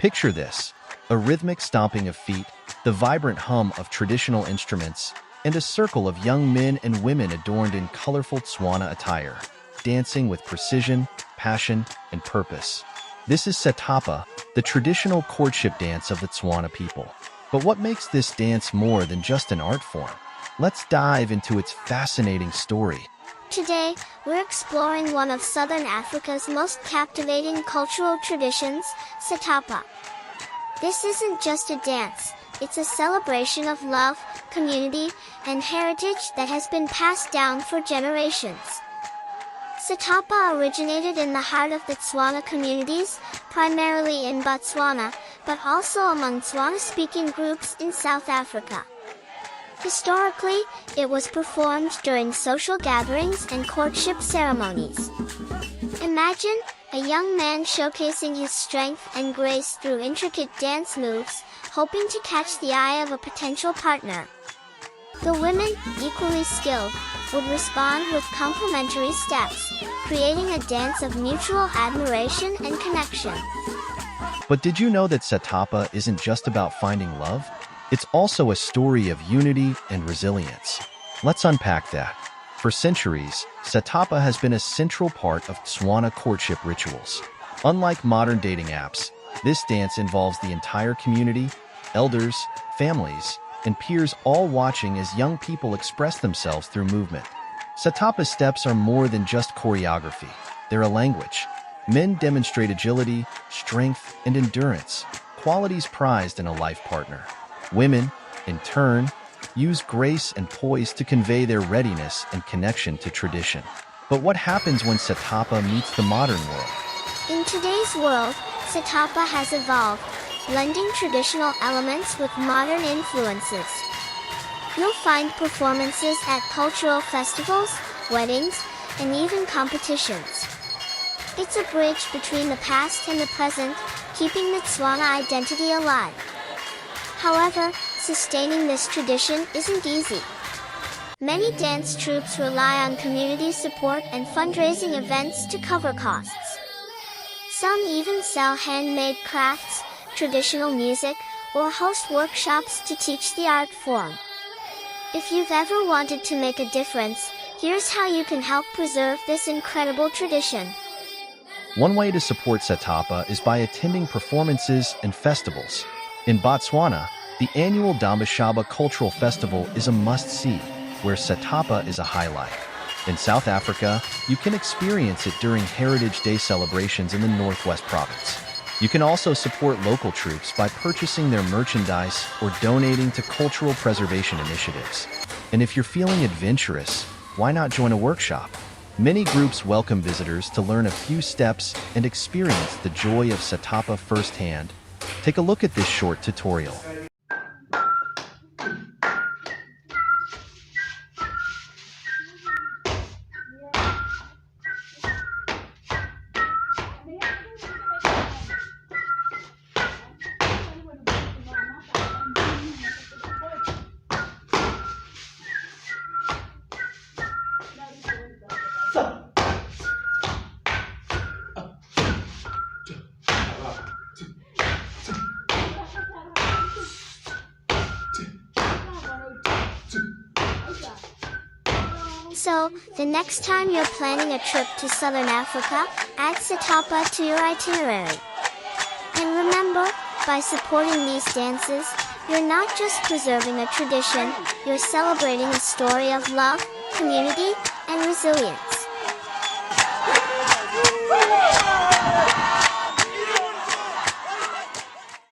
Picture this: a rhythmic stomping of feet, the vibrant hum of traditional instruments, and a circle of young men and women adorned in colorful Tswana attire, dancing with precision, passion, and purpose. This is Setapa, the traditional courtship dance of the Tswana people. But what makes this dance more than just an art form? Let's dive into its fascinating story. Today, we're exploring one of Southern Africa's most captivating cultural traditions, Setapa. This isn't just a dance, it's a celebration of love, community, and heritage that has been passed down for generations. Setapa originated in the heart of the Tswana communities, primarily in Botswana, but also among Tswana-speaking groups in South Africa. Historically, it was performed during social gatherings and courtship ceremonies. Imagine a young man showcasing his strength and grace through intricate dance moves, hoping to catch the eye of a potential partner. The women, equally skilled, would respond with complementary steps, creating a dance of mutual admiration and connection. But did you know that Setapa isn't just about finding love? It's also a story of unity and resilience. Let's unpack that. For centuries, Setapa has been a central part of Tswana courtship rituals. Unlike modern dating apps, this dance involves the entire community, elders, families, and peers all watching as young people express themselves through movement. Setapa steps are more than just choreography. They're a language. Men demonstrate agility, strength, and endurance, qualities prized in a life partner. Women, in turn, use grace and poise to convey their readiness and connection to tradition. But what happens when Setapa meets the modern world? In today's world, Setapa has evolved, blending traditional elements with modern influences. You'll find performances at cultural festivals, weddings, and even competitions. It's a bridge between the past and the present, keeping the Tswana identity alive. However, sustaining this tradition isn't easy. Many dance troupes rely on community support and fundraising events to cover costs. Some even sell handmade crafts, traditional music, or host workshops to teach the art form. If you've ever wanted to make a difference, here's how you can help preserve this incredible tradition. One way to support Setapa is by attending performances and festivals. In Botswana, the annual Dambashaba Cultural Festival is a must-see, where Setapa is a highlight. In South Africa, you can experience it during Heritage Day celebrations in the Northwest Province. You can also support local troupes by purchasing their merchandise or donating to cultural preservation initiatives. And if you're feeling adventurous, why not join a workshop? Many groups welcome visitors to learn a few steps and experience the joy of Setapa firsthand. Take a look at this short tutorial. So, the next time you're planning a trip to Southern Africa, add Setapa to your itinerary. And remember, by supporting these dances, you're not just preserving a tradition, you're celebrating a story of love, community, and resilience.